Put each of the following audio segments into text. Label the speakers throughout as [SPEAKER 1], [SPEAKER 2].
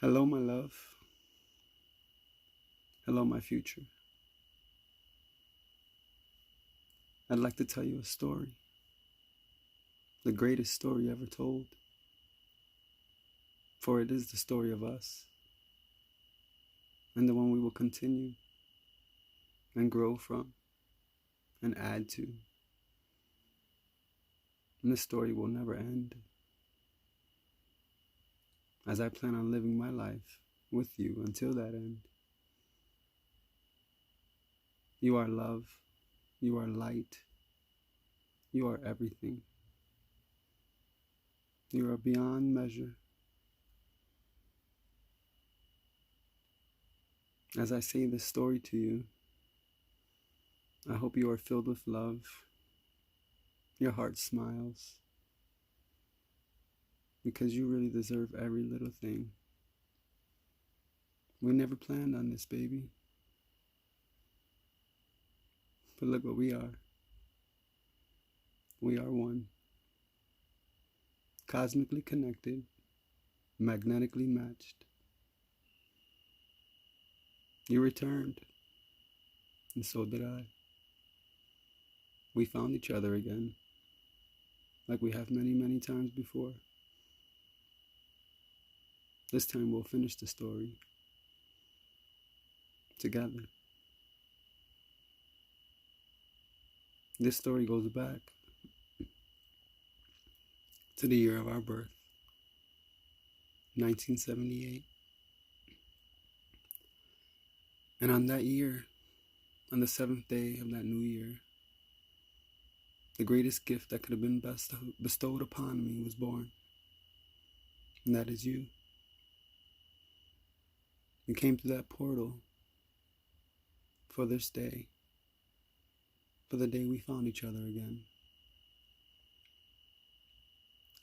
[SPEAKER 1] Hello, my love. Hello, my future. I'd like to tell you a story, the greatest story ever told, for it is the story of us, and the one we will continue and grow from and add to. And this story will never end, as I plan on living my life with you until that end. You are love. You are light. You are everything. You are beyond measure. As I say this story to you, I hope you are filled with love. Your heart smiles, because you really deserve every little thing. We never planned on this, baby. But look what we are. We are one. Cosmically connected, magnetically matched. You returned, and so did I. We found each other again, like we have many, many times before. This time we'll finish the story together. This story goes back to the year of our birth, 1978. And on that year, on the 7th day of that new year, the greatest gift that could have been bestowed upon me was born. And that is you. You came through that portal for this day, for the day we found each other again.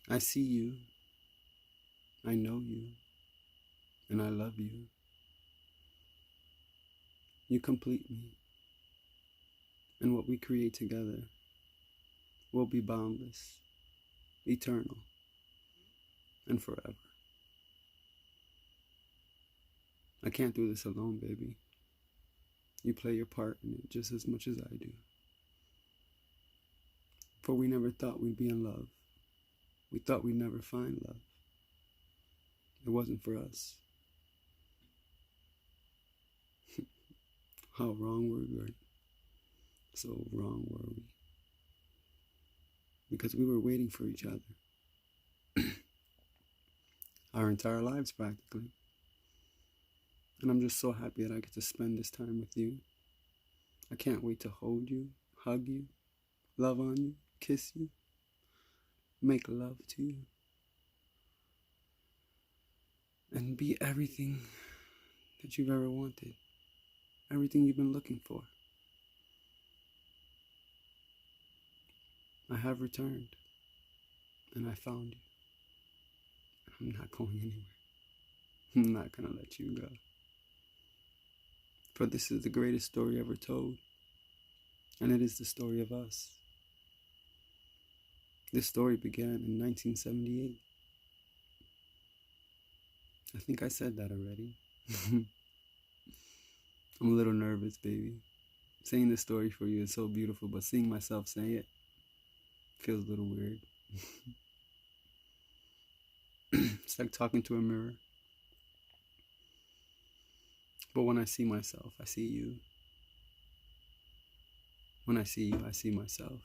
[SPEAKER 1] I see you, I know you, and I love you. You complete me, and what we create together will be boundless, eternal, and forever. I can't do this alone, baby. You play your part in it just as much as I do. For we never thought we'd be in love. We thought we'd never find love. It wasn't for us. How wrong were we? So wrong were we. Because we were waiting for each other. Our entire lives, practically. And I'm just so happy that I get to spend this time with you. I can't wait to hold you, hug you, love on you, kiss you, make love to you, and be everything that you've ever wanted, everything you've been looking for. I have returned, and I found you. I'm not going anywhere. I'm not gonna let you go. For this is the greatest story ever told, and it is the story of us. This story began in 1978. I think I said that already. I'm a little nervous, baby. Saying this story for you is so beautiful, but seeing myself say it feels a little weird. It's like talking to a mirror. But when I see myself, I see you. When I see you, I see myself.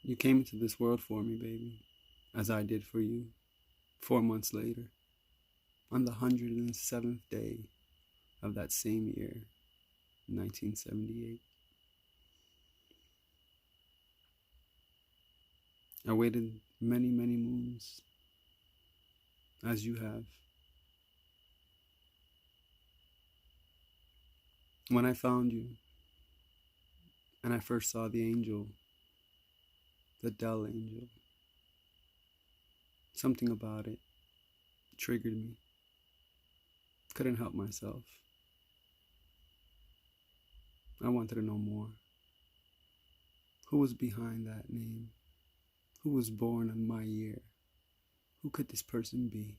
[SPEAKER 1] You came into this world for me, baby, as I did for you, 4 months later, on the 107th day of that same year, 1978. I waited many, many moons, as you have. When I found you, and I first saw the angel, the Del Angel, something about it triggered me. Couldn't help myself. I wanted to know more. Who was behind that name? Who was born in my year? Who could this person be?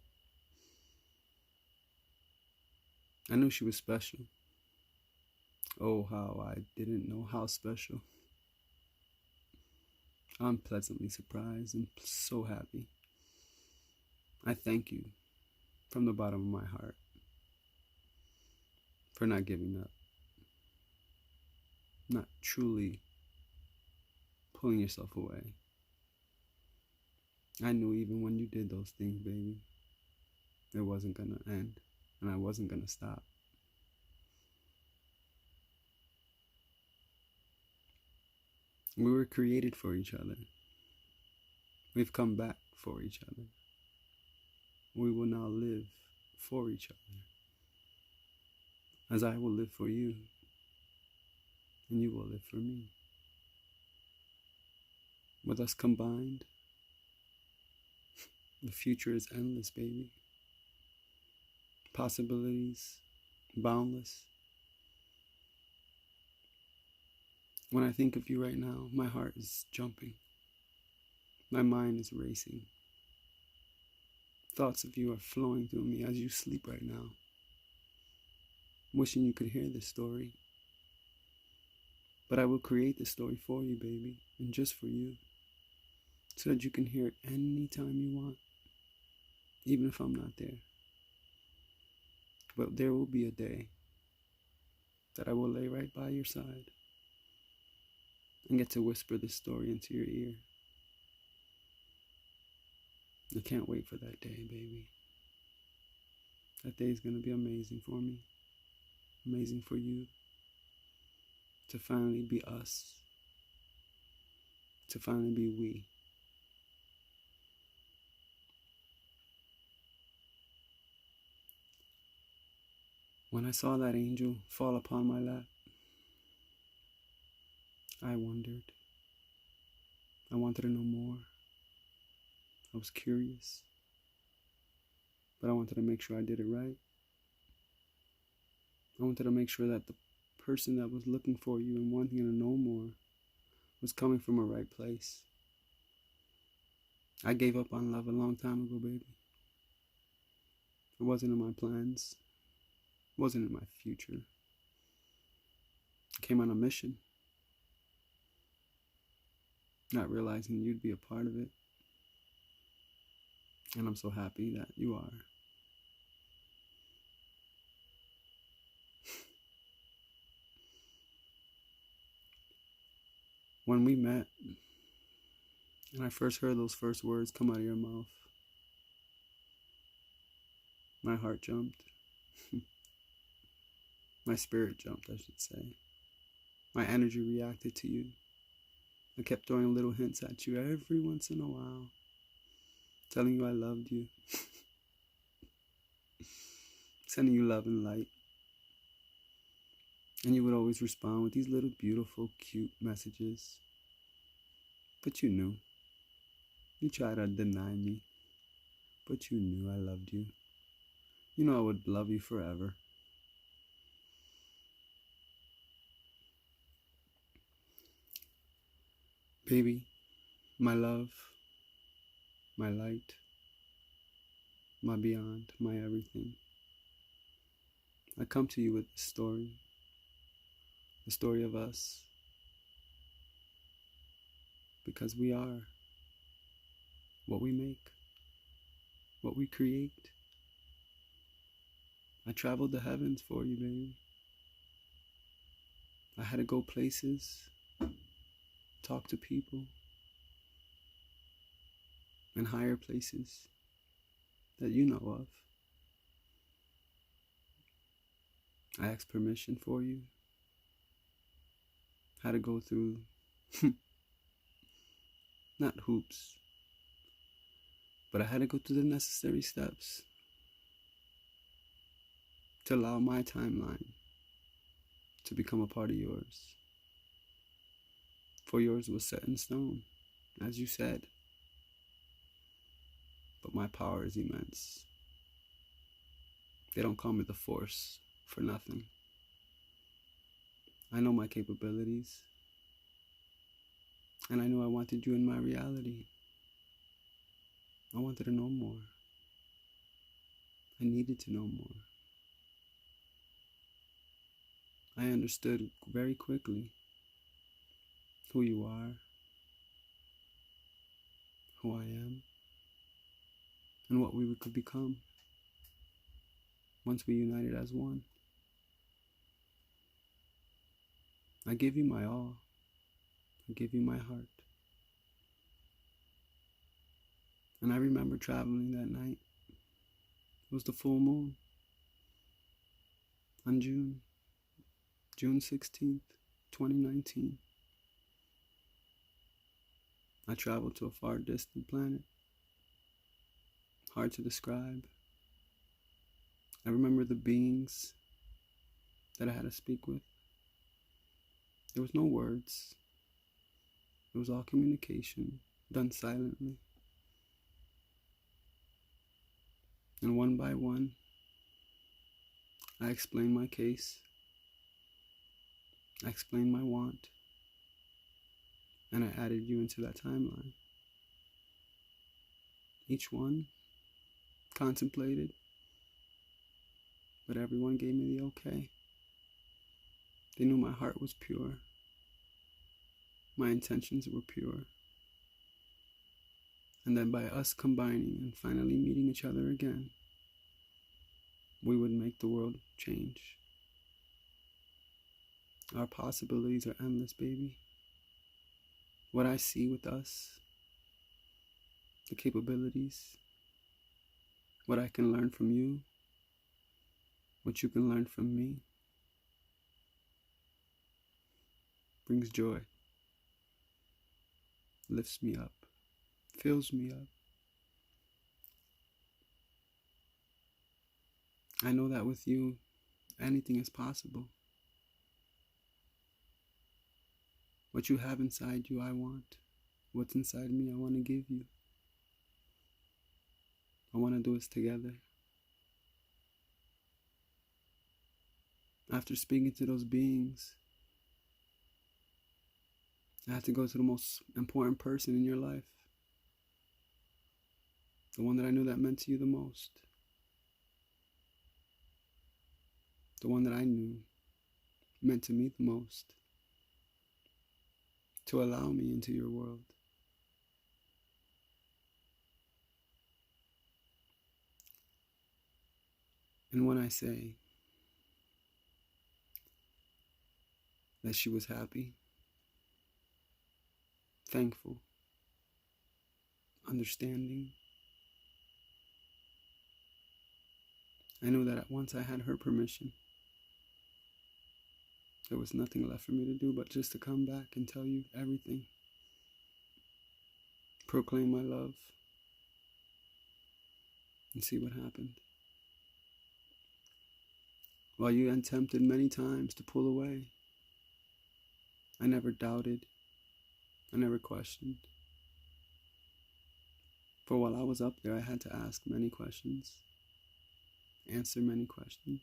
[SPEAKER 1] I knew she was special. Oh, how I didn't know how special. I'm pleasantly surprised and so happy. I thank you from the bottom of my heart for not giving up, not truly pulling yourself away. I knew even when you did those things, baby, it wasn't gonna end and I wasn't gonna stop. We were created for each other. We've come back for each other. We will now live for each other, as I will live for you, and you will live for me. With us combined, the future is endless, baby. Possibilities boundless. When I think of you right now, my heart is jumping. My mind is racing. Thoughts of you are flowing through me as you sleep right now. Wishing you could hear this story. But I will create this story for you, baby, and just for you. So that you can hear it anytime you want. Even if I'm not there. But there will be a day that I will lay right by your side and get to whisper this story into your ear. I can't wait for that day, baby. That day is going to be amazing for me. Amazing for you. To finally be us. To finally be we. When I saw that angel fall upon my lap, I wondered. I wanted to know more. I was curious. But I wanted to make sure I did it right. I wanted to make sure that the person that was looking for you and wanting to know more was coming from a right place. I gave up on love a long time ago, baby. It wasn't in my plans. It wasn't in my future. I came on a mission, not realizing you'd be a part of it. And I'm so happy that you are. When we met, and I first heard those first words come out of your mouth, my heart jumped. My spirit jumped, I should say. My energy reacted to you. I kept throwing little hints at you every once in a while, telling you I loved you, sending you love and light. And you would always respond with these little beautiful, cute messages. But you knew. You tried to deny me, but you knew I loved you. You know I would love you forever. Baby, my love, my light, my beyond, my everything. I come to you with this story, the story of us, because we are what we make, what we create. I traveled the heavens for you, baby. I had to go places, talk to people, in higher places that you know of. I asked permission for you. Had to go through, not hoops, but I had to go through the necessary steps to allow my timeline to become a part of yours. For yours was set in stone, as you said. But my power is immense. They don't call me the Force for nothing. I know my capabilities. And I knew I wanted you in my reality. I wanted to know more. I needed to know more. I understood very quickly who you are, who I am, and what we could become once we united as one. I give you my all. I give you my heart. And I remember traveling that night. It was the full moon on June 16th, 2019. I traveled to a far distant planet. Hard to describe. I remember the beings that I had to speak with. There was no words. It was all communication, done silently. And one by one, I explained my case. I explained my want. And I added you into that timeline. Each one contemplated, but everyone gave me the okay. They knew my heart was pure. My intentions were pure. And then by us combining and finally meeting each other again, we would make the world change. Our possibilities are endless, baby. What I see with us, the capabilities, what I can learn from you, what you can learn from me, brings joy, lifts me up, fills me up. I know that with you, anything is possible. What you have inside you, I want. What's inside me, I want to give you. I want to do this together. After speaking to those beings, I had to go to the most important person in your life. The one that I knew that meant to you the most. The one that I knew meant to me the most. To allow me into your world. And when I say that she was happy, thankful, understanding, I knew that once I had her permission, there was nothing left for me to do but just to come back and tell you everything. Proclaim my love and see what happened. While you attempted many times to pull away, I never doubted. I never questioned. For while I was up there, I had to ask many questions, answer many questions.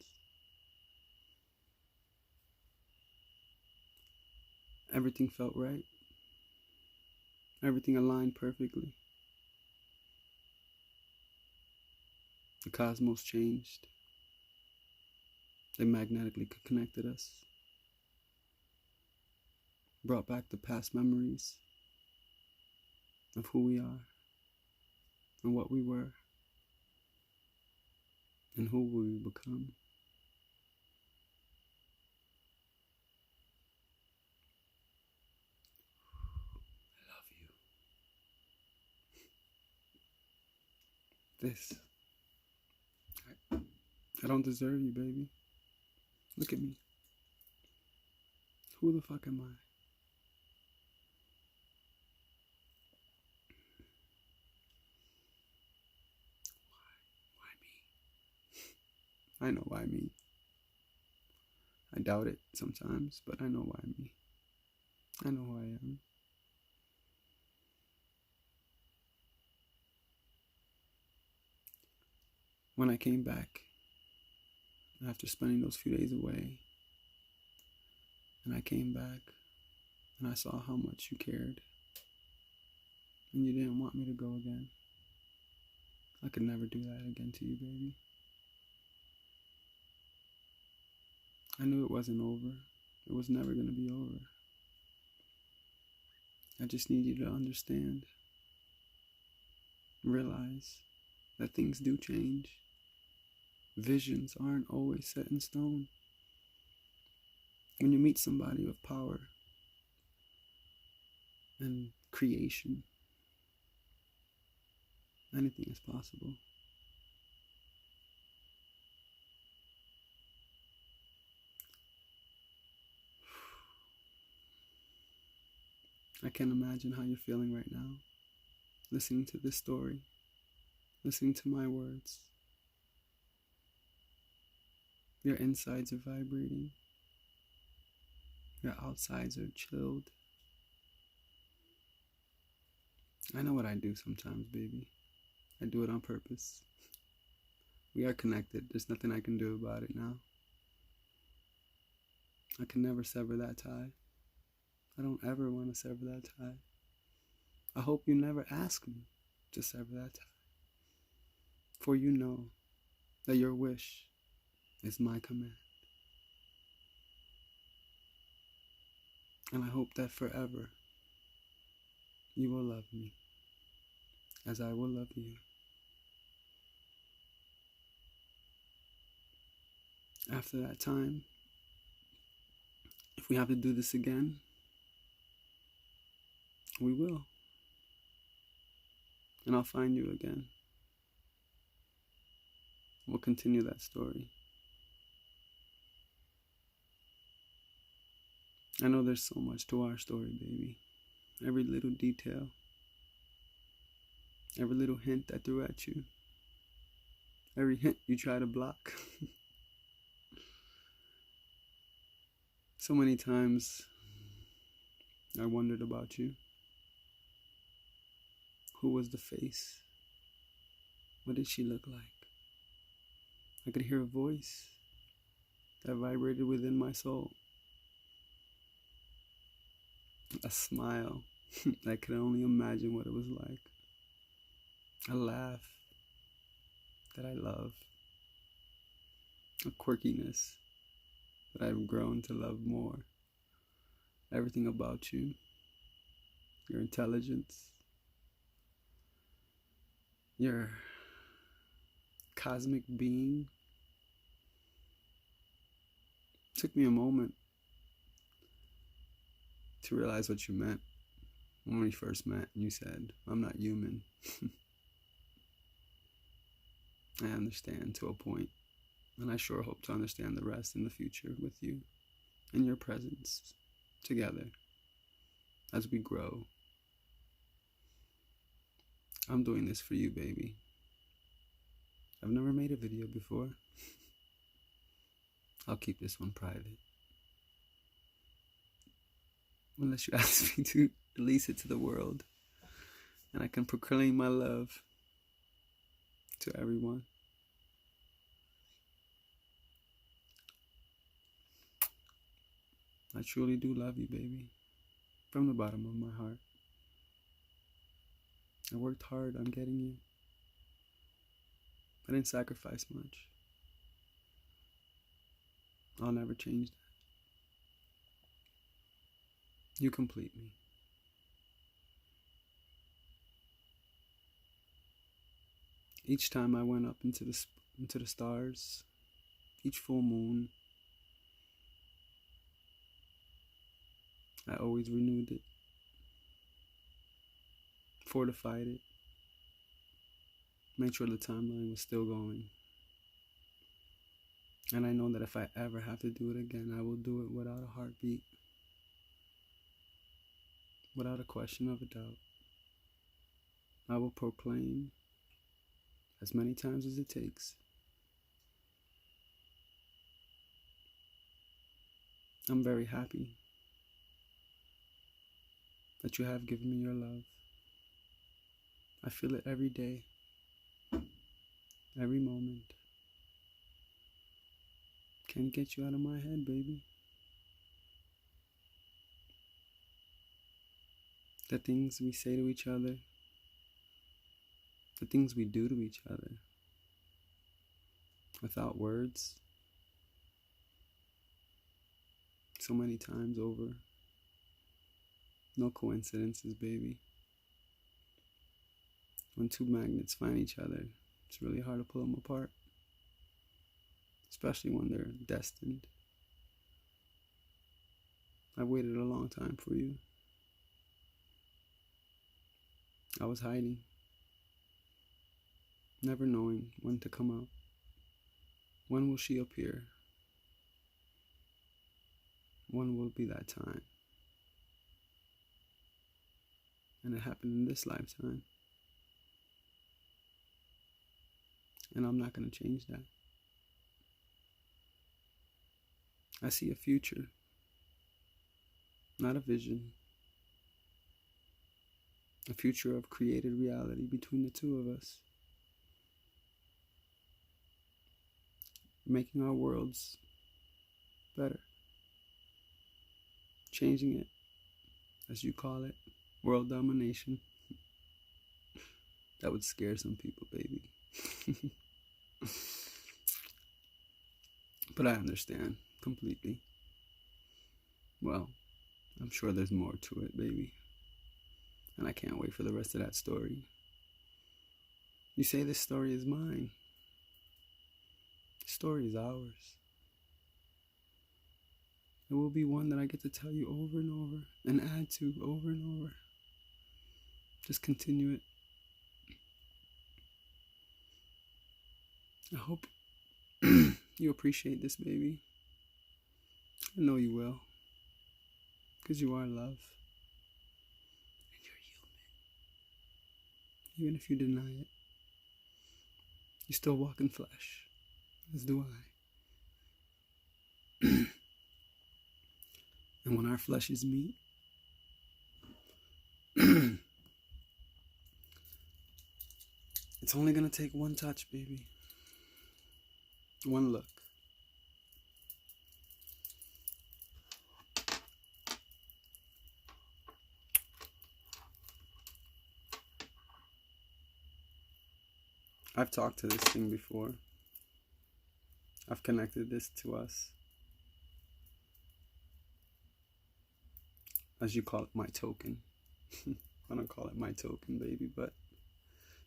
[SPEAKER 1] Everything felt right. Everything aligned perfectly. The cosmos changed. They magnetically connected us. Brought back the past memories of who we are and what we were and who we will become. I love you. This. I don't deserve you, baby. Look at me. Who the fuck am I? Why me? I know why me. I doubt it sometimes, but I know why me. I know who I am. When I came back, after spending those few days away, and I came back, and I saw how much you cared, and you didn't want me to go again. I could never do that again to you, baby. I knew it wasn't over. It was never going to be over. I just need you to understand, realize that things do change. Visions aren't always set in stone. When you meet somebody with power and creation, anything is possible. I can't imagine how you're feeling right now, listening to this story, listening to my words. Your insides are vibrating. Your outsides are chilled. I know what I do sometimes, baby. I do it on purpose. We are connected. There's nothing I can do about it now. I can never sever that tie. I don't ever want to sever that tie. I hope you never ask me to sever that tie. For you know that your wish is my command. And I hope that forever you will love me as I will love you. After that time, if we have to do this again, we will. And I'll find you again. We'll continue that story. I know there's so much to our story, baby. Every little detail, every little hint I threw at you, every hint you try to block. So many times I wondered about you. Who was the face? What did she look like? I could hear a voice that vibrated within my soul. A smile I could only imagine what it was like. A laugh that I love. A quirkiness that I've grown to love more. Everything about you, your intelligence, your cosmic being. It took me a moment to realize what you meant when we first met and you said, I'm not human. I understand to a point, and I sure hope to understand the rest in the future with you, in your presence, together, as we grow. I'm doing this for you, baby. I've never made a video before. I'll keep this one private. Unless you ask me to release it to the world, and I can proclaim my love to everyone. I truly do love you, baby, from the bottom of my heart. I worked hard on getting you. I didn't sacrifice much. I'll never change that. You complete me. Each time I went up into the stars, each full moon, I always renewed it, fortified it, made sure the timeline was still going. And I know that if I ever have to do it again, I will do it without a heartbeat, without a question of a doubt. I will proclaim as many times as it takes. I'm very happy that you have given me your love. I feel it every day, every moment. Can't get you out of my head, baby. The things we say to each other, the things we do to each other without words, so many times over. No coincidences, baby. When two magnets find each other, it's really hard to pull them apart, especially when they're destined. I waited a long time for you. I was hiding, never knowing when to come out. When will she appear? When will be that time? And it happened in this lifetime. And I'm not going to change that. I see a future, not a vision. A future of created reality between the two of us. Making our worlds better. Changing it, as you call it, world domination. That would scare some people, baby. But I understand completely. Well, I'm sure there's more to it, baby. And I can't wait for the rest of that story. You say this story is mine. The story is ours. It will be one that I get to tell you over and over and add to over and over. Just continue it. I hope you appreciate this, baby. I know you will. Because you are love. And you're human. Even if you deny it. You still walk in flesh. As do I. And when our fleshes meet, it's only gonna take one touch, baby. One look. I've talked to this thing before. I've connected this to us. As you call it, my token. I don't call it my token, baby, but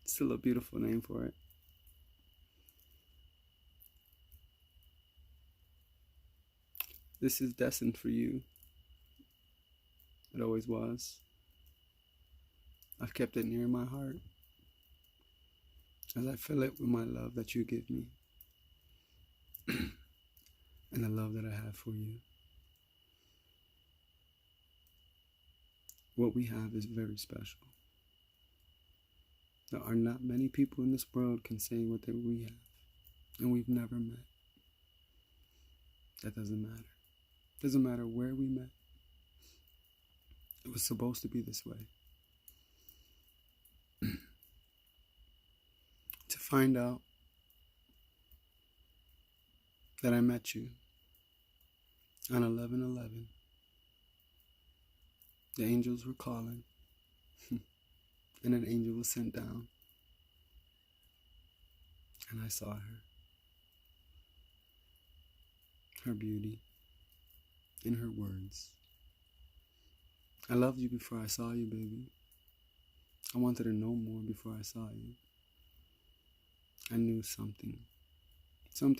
[SPEAKER 1] it's still a beautiful name for it. This is destined for you. It always was. I've kept it near my heart as I fill it with my love that you give me and the love that I have for you. What we have is very special. There are not many people in this world can say what we have, and we've never met. That doesn't matter. Doesn't matter where we met. It was supposed to be this way. To find out that I met you on 11/11, the angels were calling, and an angel was sent down, and I saw her beauty, in her words. I loved you before I saw you, baby. I wanted to know more before I saw you. I knew something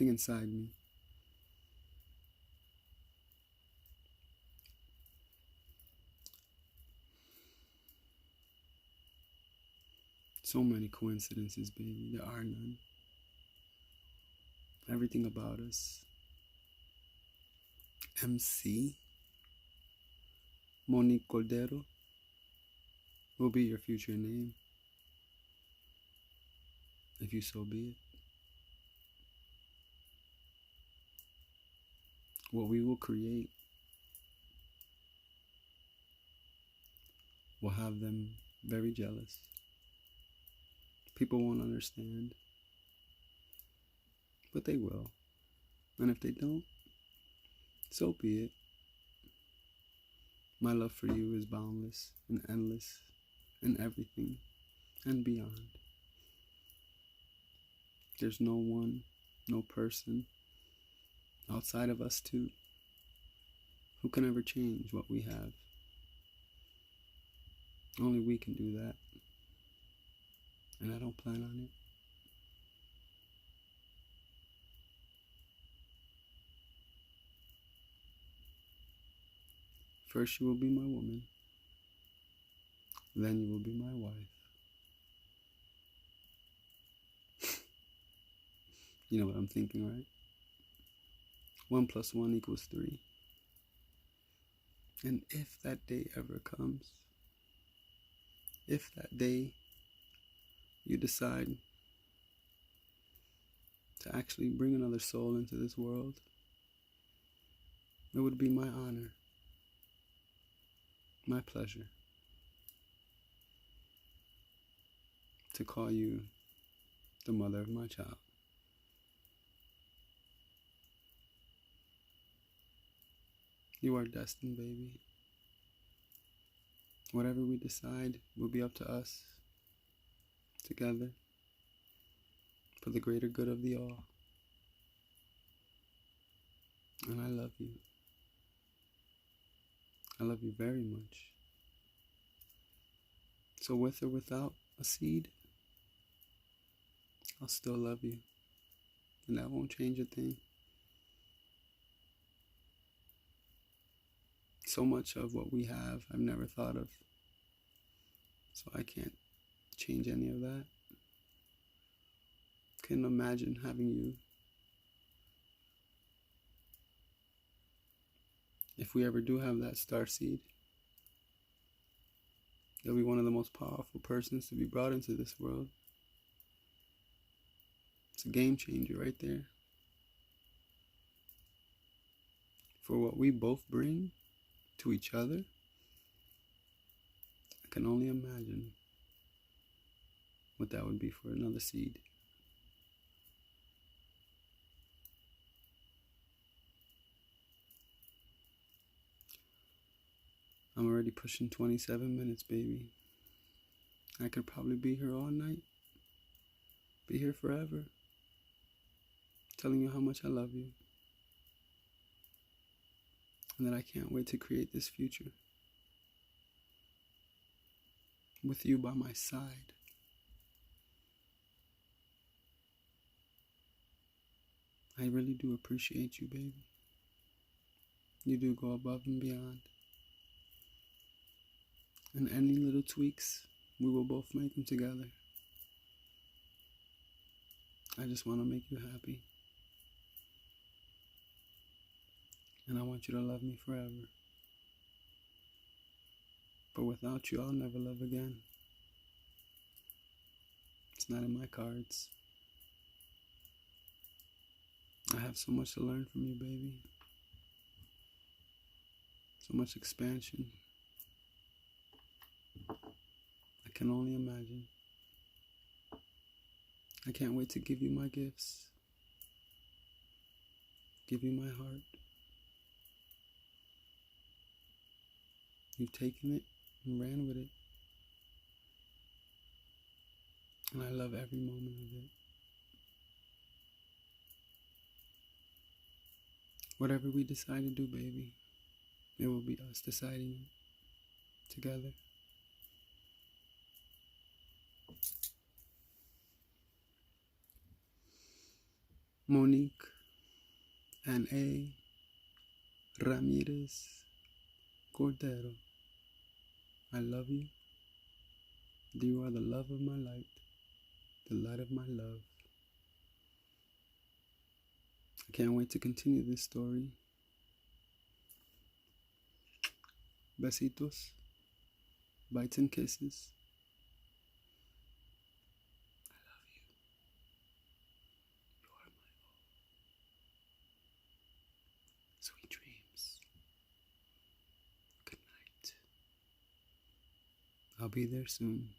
[SPEAKER 1] inside me. So many coincidences, baby. There are none. Everything about us. M.A.R.C. Monique Cordero will be your future name, if you so be it. What we will create will have them very jealous. People won't understand, but they will. And if they don't, so be it. My love for you is boundless and endless and everything and beyond. There's no one, no person outside of us two who can ever change what we have. Only we can do that. And I don't plan on it. First you will be my woman. Then you will be my wife. You know what I'm thinking, right? 1 + 1 = 3. And if that day ever comes, if that day you decide to actually bring another soul into this world, it would be my honor, my pleasure, to call you the mother of my child. You are destined, baby. Whatever we decide will be up to us, together, for the greater good of the all. And I love you. I love you very much. So with or without a seed, I'll still love you. And that won't change a thing. So much of what we have, I've never thought of. So I can't change any of that. Couldn't imagine having you. If we ever do have that star seed, you'll be one of the most powerful persons to be brought into this world. It's a game changer right there. For what we both bring to each other, I can only imagine what that would be for another seed. I'm already pushing 27 minutes, baby. I could probably be here all night. Be here forever. Telling you how much I love you. And that I can't wait to create this future. With you by my side. I really do appreciate you, baby. You do go above and beyond. And any little tweaks, we will both make them together. I just want to make you happy. And I want you to love me forever. But without you, I'll never love again. It's not in my cards. I have so much to learn from you, baby. So much expansion. I can only imagine. I can't wait to give you my gifts. Give you my heart. You've taken it and ran with it. And I love every moment of it. Whatever we decide to do, baby, it will be us deciding together. Monique, M.A.R.C, Cordero, I love you. You are the love of my light, the light of my love. I can't wait to continue this story. Besitos, bites and kisses. I love you. You are my all. Sweet dreams. Good night. I'll be there soon.